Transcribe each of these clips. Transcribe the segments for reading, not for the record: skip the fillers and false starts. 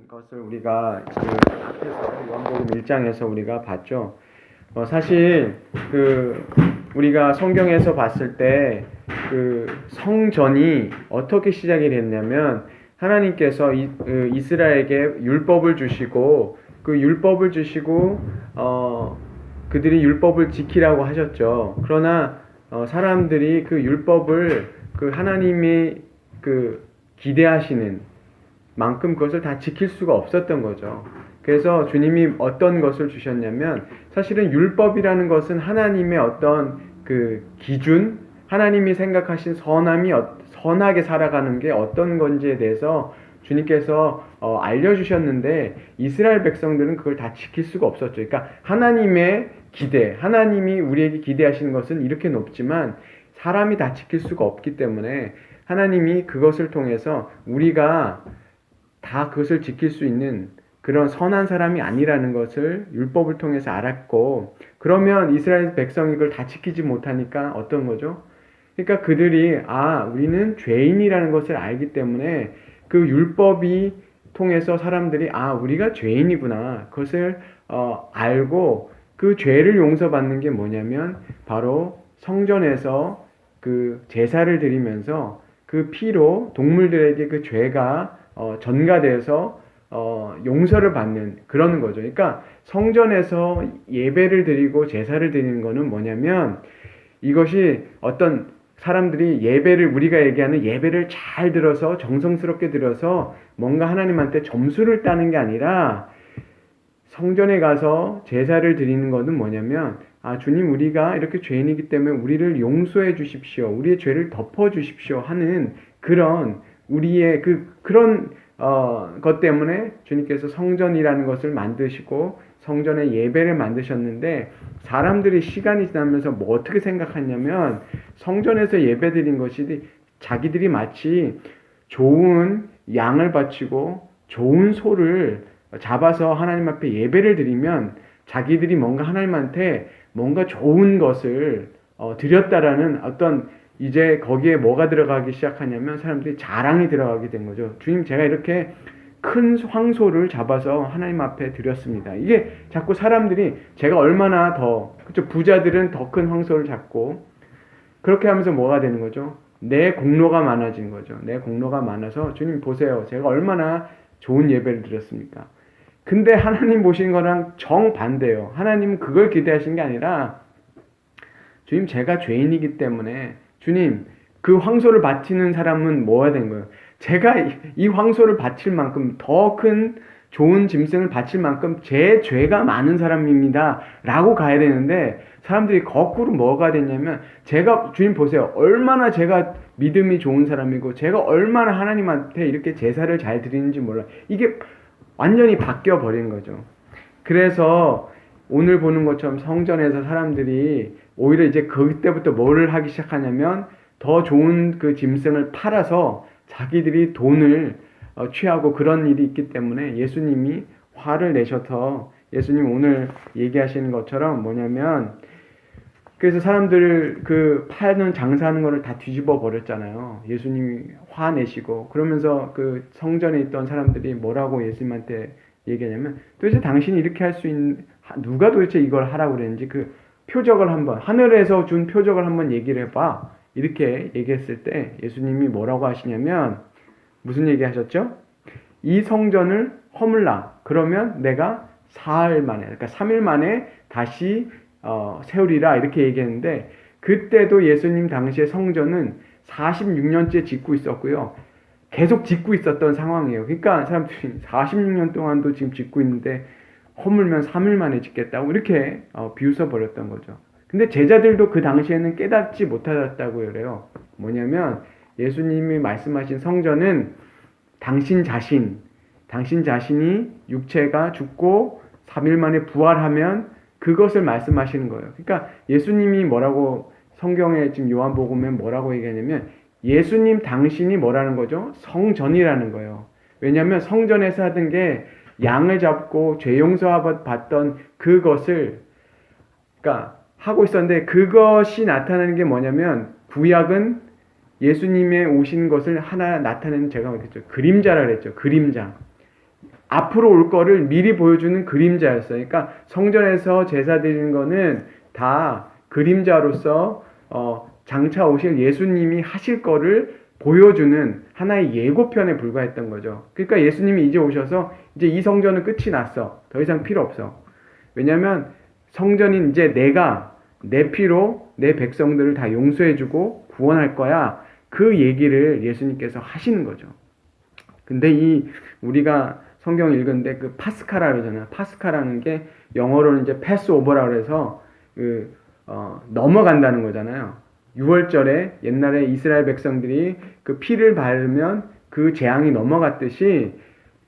것을 우리가 앞에서 요한복음 1장에서 우리가 봤죠. 사실 우리가 성경에서 봤을 때 성전이 어떻게 시작이 됐냐면 하나님께서 이스라엘에게 율법을 주시고 그 율법을 주시고 그들이 율법을 지키라고 하셨죠. 그러나 사람들이 그 율법을 하나님이 기대하시는 만큼 그것을 다 지킬 수가 없었던 거죠. 그래서 주님이 어떤 것을 주셨냐면 사실은 율법이라는 것은 하나님의 어떤 기준, 하나님이 생각하신 선하게 살아가는 게 어떤 건지에 대해서 주님께서 알려주셨는데 이스라엘 백성들은 그걸 다 지킬 수가 없었죠. 그러니까 하나님의 기대, 하나님이 우리에게 기대하시는 것은 이렇게 높지만 사람이 다 지킬 수가 없기 때문에 하나님이 그것을 통해서 우리가 다 그것을 지킬 수 있는 그런 선한 사람이 아니라는 것을 율법을 통해서 알았고, 그러면 이스라엘 백성이 그걸 다 지키지 못하니까 어떤 거죠? 그러니까 그들이 우리는 죄인이라는 것을 알기 때문에 그 율법이 통해서 사람들이 우리가 죄인이구나 그것을 알고 그 죄를 용서받는 게 뭐냐면 바로 성전에서 그 제사를 드리면서 그 피로 동물들에게 그 죄가 전가돼서 용서를 받는 그런 거죠. 그러니까 성전에서 예배를 드리고 제사를 드리는 거는 뭐냐면 이것이 어떤 사람들이 우리가 얘기하는 예배를 잘 들어서 정성스럽게 들어서 뭔가 하나님한테 점수를 따는 게 아니라 성전에 가서 제사를 드리는 것은 뭐냐면 주님, 우리가 이렇게 죄인이기 때문에 우리를 용서해 주십시오, 우리의 죄를 덮어 주십시오 하는 그런 우리의 그런 것 때문에 주님께서 성전이라는 것을 만드시고 성전의 예배를 만드셨는데, 사람들이 시간이 지나면서 어떻게 생각하냐면 성전에서 예배 드린 것이 자기들이 마치 좋은 양을 바치고 좋은 소를 잡아서 하나님 앞에 예배를 드리면 자기들이 뭔가 하나님한테 뭔가 좋은 것을 드렸다라는 어떤, 이제 거기에 뭐가 들어가기 시작하냐면 사람들이 자랑이 들어가게 된 거죠. 주님, 제가 이렇게 큰 황소를 잡아서 하나님 앞에 드렸습니다. 이게 자꾸 사람들이 제가 얼마나 부자들은 더 큰 황소를 잡고 그렇게 하면서 뭐가 되는 거죠? 내 공로가 많아진 거죠. 내 공로가 많아서 주님 보세요, 제가 얼마나 좋은 예배를 드렸습니까? 근데 하나님 보신 거랑 정반대예요. 하나님은 그걸 기대하신 게 아니라 주님, 제가 죄인이기 때문에 주님, 그 황소를 바치는 사람은 뭐가 된 거예요? 제가 이 황소를 바칠 만큼 더 큰 좋은 짐승을 바칠 만큼 제 죄가 많은 사람입니다 라고 가야 되는데, 사람들이 거꾸로 뭐가 됐냐면 주님 보세요, 얼마나 제가 믿음이 좋은 사람이고 제가 얼마나 하나님한테 이렇게 제사를 잘 드리는지 몰라. 이게 완전히 바뀌어 버린 거죠. 그래서 오늘 보는 것처럼 성전에서 사람들이 오히려 이제 그때부터 뭐를 하기 시작하냐면 더 좋은 그 짐승을 팔아서 자기들이 돈을 취하고 그런 일이 있기 때문에 예수님이 화를 내셔서, 예수님 오늘 얘기하시는 것처럼 뭐냐면, 그래서 사람들 파는 장사하는 거를 다 뒤집어 버렸잖아요. 예수님이 화내시고 그러면서 그 성전에 있던 사람들이 뭐라고 예수님한테 얘기하냐면, 도대체 당신이 이렇게 할 수 있는, 누가 도대체 이걸 하라고 그랬는지 그 표적을 한번, 하늘에서 준 표적을 한번 얘기를 해봐, 이렇게 얘기했을 때 예수님이 뭐라고 하시냐면, 무슨 얘기 하셨죠? 이 성전을 허물라, 그러면 내가 사흘 만에, 그러니까 3일 만에 다시 세우리라, 이렇게 얘기했는데, 그때도 예수님 당시에 성전은 46년째 짓고 있었고요, 계속 짓고 있었던 상황이에요. 그러니까 사람들이 46년 동안도 지금 짓고 있는데 허물면 3일 만에 짓겠다고 이렇게 비웃어 버렸던 거죠. 근데 제자들도 그 당시에는 깨닫지 못하셨다고 그래요. 뭐냐면 예수님이 말씀하신 성전은 당신 자신이 육체가 죽고 3일 만에 부활하면 그것을 말씀하시는 거예요. 그러니까 예수님이 뭐라고, 성경에 지금 요한복음에 뭐라고 얘기하냐면 예수님 당신이 뭐라는 거죠? 성전이라는 거예요. 왜냐하면 성전에서 하던 게 양을 잡고 죄 용서 받던 그것을 하고 있었는데, 그것이 나타나는 게 뭐냐면 구약은 예수님의 오신 것을 하나 나타내는, 제가 그랬죠, 그림자라 그랬죠. 그림자. 앞으로 올 거를 미리 보여주는 그림자였어요. 그러니까 성전에서 제사 드리는 거는 다 그림자로서 장차 오실 예수님이 하실 거를 보여주는 하나의 예고편에 불과했던 거죠. 그러니까 예수님이 이제 오셔서 이제 이 성전은 끝이 났어. 더 이상 필요 없어. 왜냐하면 성전인 이제 내가 내 피로 내 백성들을 다 용서해주고 구원할 거야. 그 얘기를 예수님께서 하시는 거죠. 근데 우리가 성경 읽은데 그 파스카라 그러잖아요. 파스카라는 게 영어로는 이제 패스오버라 그래서 넘어간다는 거잖아요. 6월절에 옛날에 이스라엘 백성들이 그 피를 바르면 그 재앙이 넘어갔듯이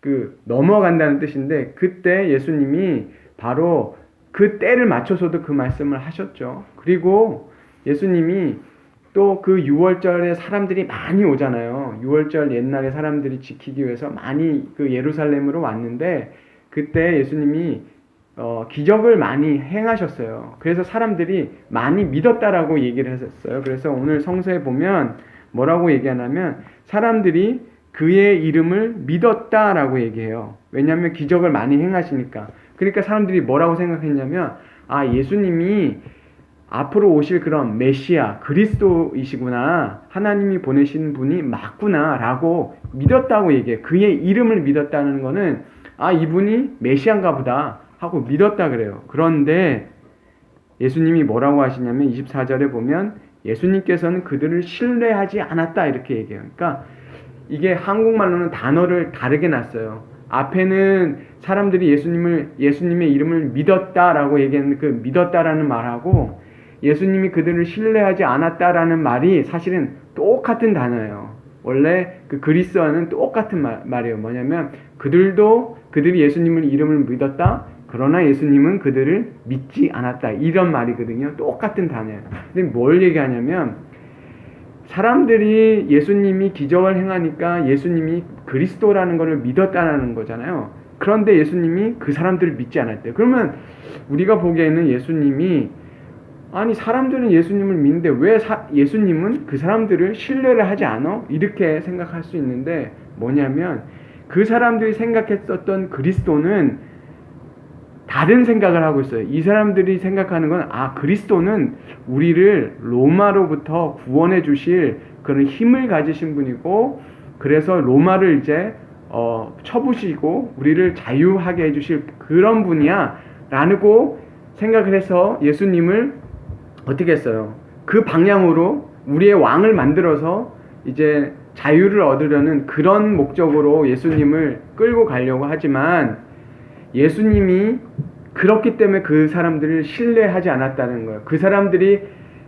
그 넘어간다는 뜻인데, 그때 예수님이 바로 그 때를 맞춰서도 그 말씀을 하셨죠. 그리고 예수님이 또 그 6월절에 사람들이 많이 오잖아요. 6월절 옛날에 사람들이 지키기 위해서 많이 그 예루살렘으로 왔는데, 그때 예수님이 기적을 많이 행하셨어요. 그래서 사람들이 많이 믿었다라고 얘기를 했었어요. 그래서 오늘 성서에 보면 뭐라고 얘기하냐면 사람들이 그의 이름을 믿었다라고 얘기해요. 왜냐하면 기적을 많이 행하시니까. 그러니까 사람들이 뭐라고 생각했냐면, 예수님이 앞으로 오실 그런 메시아, 그리스도이시구나, 하나님이 보내신 분이 맞구나 라고 믿었다고 얘기해요. 그의 이름을 믿었다는 거는 이분이 메시아인가 보다 하고 믿었다 그래요. 그런데 예수님이 뭐라고 하시냐면 24절에 보면 예수님께서는 그들을 신뢰하지 않았다 이렇게 얘기해요. 그러니까 이게 한국말로는 단어를 다르게 놨어요. 앞에는 사람들이 예수님의 이름을 믿었다라고 얘기했는데, 그 믿었다라는 말하고 예수님이 그들을 신뢰하지 않았다라는 말이 사실은 똑같은 단어예요. 원래 그 그리스어는 똑같은 말이에요. 뭐냐면 그들이 예수님의 이름을 믿었다, 그러나 예수님은 그들을 믿지 않았다, 이런 말이거든요. 똑같은 단어예요. 근데 뭘 얘기하냐면, 사람들이 예수님이 기적을 행하니까 예수님이 그리스도라는 것을 믿었다는 거잖아요. 그런데 예수님이 그 사람들을 믿지 않았대요. 그러면 우리가 보기에는 예수님이, 사람들은 예수님을 믿는데 왜 예수님은 그 사람들을 신뢰를 하지 않아? 이렇게 생각할 수 있는데, 뭐냐면 그 사람들이 생각했었던 그리스도는 다른 생각을 하고 있어요. 이 사람들이 생각하는 건 그리스도는 우리를 로마로부터 구원해 주실 그런 힘을 가지신 분이고, 그래서 로마를 이제 쳐부시고 우리를 자유하게 해주실 그런 분이야 라고 생각을 해서 예수님을 어떻게 했어요? 그 방향으로 우리의 왕을 만들어서 이제 자유를 얻으려는 그런 목적으로 예수님을 끌고 가려고 하지만, 예수님이 그렇기 때문에 그 사람들을 신뢰하지 않았다는 거예요. 그 사람들이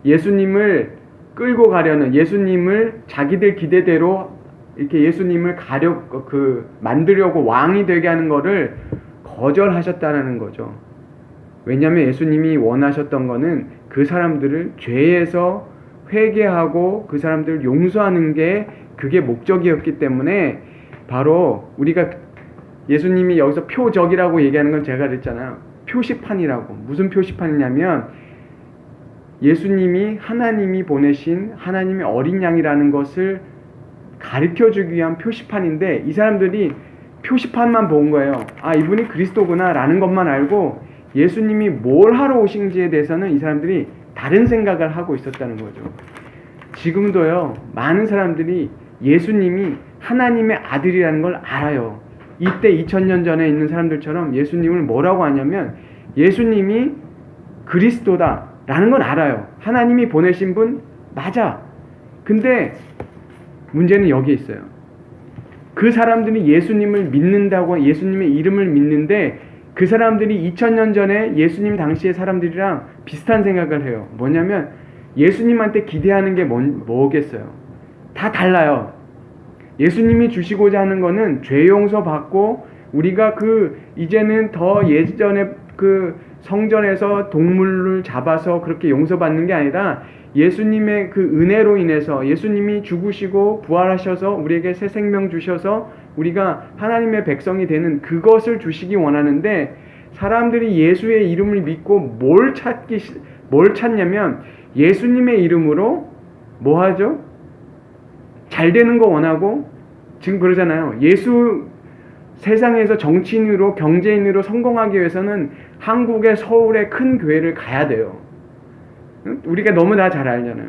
예수님을 끌고 가려는, 예수님을 자기들 기대대로 이렇게 예수님을 만들려고 왕이 되게 하는 거를 거절하셨다는 거죠. 왜냐하면 예수님이 원하셨던 거는 그 사람들을 죄에서 회개하고 그 사람들을 용서하는 게 그게 목적이었기 때문에, 바로 우리가 예수님이 여기서 표적이라고 얘기하는 건 제가 그랬잖아요. 표시판이라고. 무슨 표시판이냐면 예수님이 하나님이 보내신 하나님의 어린 양이라는 것을 가르쳐주기 위한 표시판인데, 이 사람들이 표시판만 본 거예요. 이분이 그리스도구나 라는 것만 알고 예수님이 뭘 하러 오신지에 대해서는 이 사람들이 다른 생각을 하고 있었다는 거죠. 지금도요, 많은 사람들이 예수님이 하나님의 아들이라는 걸 알아요. 이때 2000년 전에 있는 사람들처럼 예수님을 뭐라고 하냐면 예수님이 그리스도다 라는 건 알아요. 하나님이 보내신 분 맞아. 근데 문제는 여기 있어요. 그 사람들이 예수님을 믿는다고, 예수님의 이름을 믿는데, 그 사람들이 2000년 전에 예수님 당시의 사람들이랑 비슷한 생각을 해요. 뭐냐면 예수님한테 기대하는 게 뭐겠어요? 다 달라요. 예수님이 주시고자 하는 거는 죄 용서 받고, 우리가 이제는 더 예전에 성전에서 동물을 잡아서 그렇게 용서받는 게 아니라 예수님의 은혜로 인해서 예수님이 죽으시고 부활하셔서 우리에게 새 생명 주셔서 우리가 하나님의 백성이 되는 그것을 주시기 원하는데, 사람들이 예수의 이름을 믿고 뭘 찾냐면 예수님의 이름으로 뭐 하죠? 잘 되는 거 원하고, 지금 그러잖아요. 예수 세상에서 정치인으로 경제인으로 성공하기 위해서는 한국의 서울의 큰 교회를 가야 돼요. 우리가 너무 다 잘 알잖아요.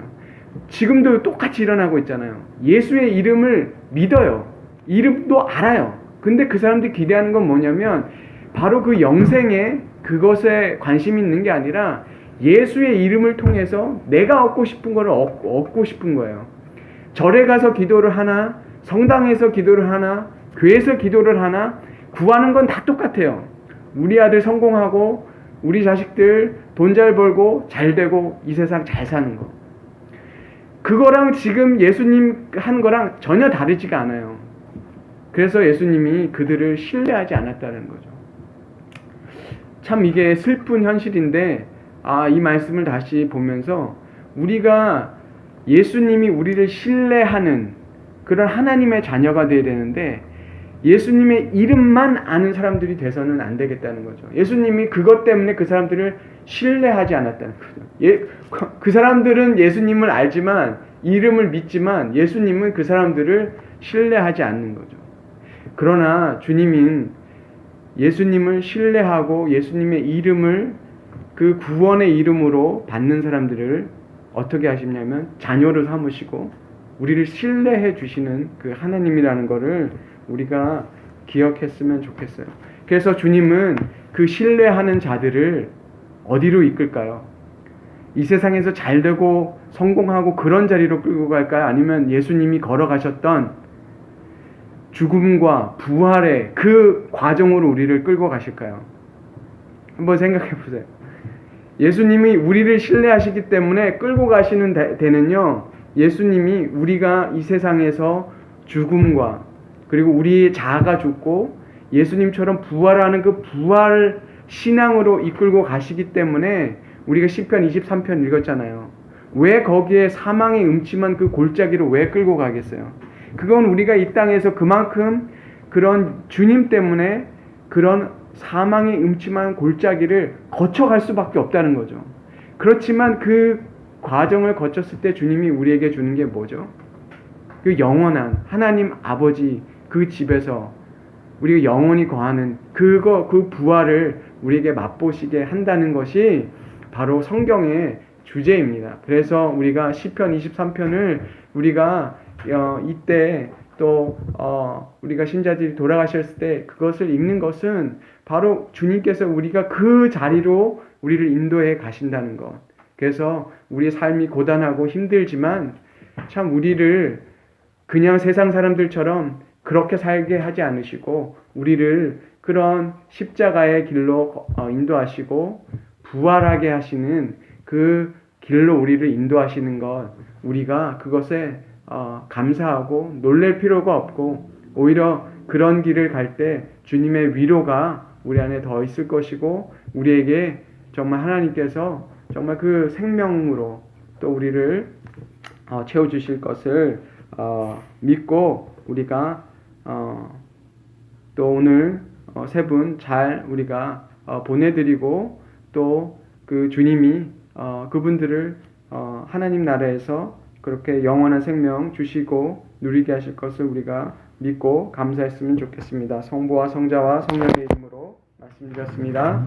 지금도 똑같이 일어나고 있잖아요. 예수의 이름을 믿어요. 이름도 알아요. 근데 그 사람들이 기대하는 건 뭐냐면 바로 그 영생에 그것에 관심이 있는 게 아니라 예수의 이름을 통해서 내가 얻고 싶은 거를 얻고 싶은 거예요. 절에 가서 기도를 하나, 성당에서 기도를 하나, 교회에서 기도를 하나, 구하는 건 다 똑같아요. 우리 아들 성공하고 우리 자식들 돈 잘 벌고 잘 되고 이 세상 잘 사는 거. 그거랑 지금 예수님 한 거랑 전혀 다르지가 않아요. 그래서 예수님이 그들을 신뢰하지 않았다는 거죠. 참 이게 슬픈 현실인데 이 말씀을 다시 보면서 우리가 예수님이 우리를 신뢰하는 그런 하나님의 자녀가 되어야 되는데 예수님의 이름만 아는 사람들이 돼서는 안 되겠다는 거죠. 예수님이 그것 때문에 그 사람들을 신뢰하지 않았다는 거죠. 그 사람들은 예수님을 알지만 이름을 믿지만 예수님은 그 사람들을 신뢰하지 않는 거죠. 그러나 주님은 예수님을 신뢰하고 예수님의 이름을 그 구원의 이름으로 받는 사람들을 어떻게 하시냐면 자녀로 삼으시고 우리를 신뢰해 주시는 그 하나님이라는 거를 우리가 기억했으면 좋겠어요. 그래서 주님은 그 신뢰하는 자들을 어디로 이끌까요? 이 세상에서 잘 되고 성공하고 그런 자리로 끌고 갈까요? 아니면 예수님이 걸어가셨던 죽음과 부활의 그 과정으로 우리를 끌고 가실까요? 한번 생각해 보세요. 예수님이 우리를 신뢰하시기 때문에 끌고 가시는 데는요, 예수님이 우리가 이 세상에서 죽음과 그리고 우리의 자아가 죽고 예수님처럼 부활하는 그 부활 신앙으로 이끌고 가시기 때문에 우리가 시편 23편 읽었잖아요. 왜 거기에 사망의 음침한 그 골짜기로 왜 끌고 가겠어요? 그건 우리가 이 땅에서 그만큼 그런 주님 때문에 그런 사망의 음침한 골짜기를 거쳐갈 수밖에 없다는 거죠. 그렇지만 그 과정을 거쳤을 때 주님이 우리에게 주는 게 뭐죠? 그 영원한 하나님 아버지 그 집에서 우리가 영원히 거하는 그 부활을 우리에게 맛보시게 한다는 것이 바로 성경의 주제입니다. 그래서 우리가 시편 23편을 우리가 이때 또 우리가 신자들이 돌아가셨을 때 그것을 읽는 것은 바로 주님께서 우리가 그 자리로 우리를 인도해 가신다는 것. 그래서 우리의 삶이 고단하고 힘들지만 참 우리를 그냥 세상 사람들처럼 그렇게 살게 하지 않으시고 우리를 그런 십자가의 길로 인도하시고 부활하게 하시는 그 길로 우리를 인도하시는 것, 우리가 그것에 감사하고 놀랄 필요가 없고 오히려 그런 길을 갈 때 주님의 위로가 우리 안에 더 있을 것이고 우리에게 정말 하나님께서 정말 그 생명으로 또 우리를 채워주실 것을 믿고 우리가 또 오늘 세 분 잘 우리가 보내드리고 또 그 주님이 그분들을 하나님 나라에서 그렇게 영원한 생명 주시고 누리게 하실 것을 우리가 믿고 감사했으면 좋겠습니다. 성부와 성자와 성령의 이름으로 말씀드렸습니다.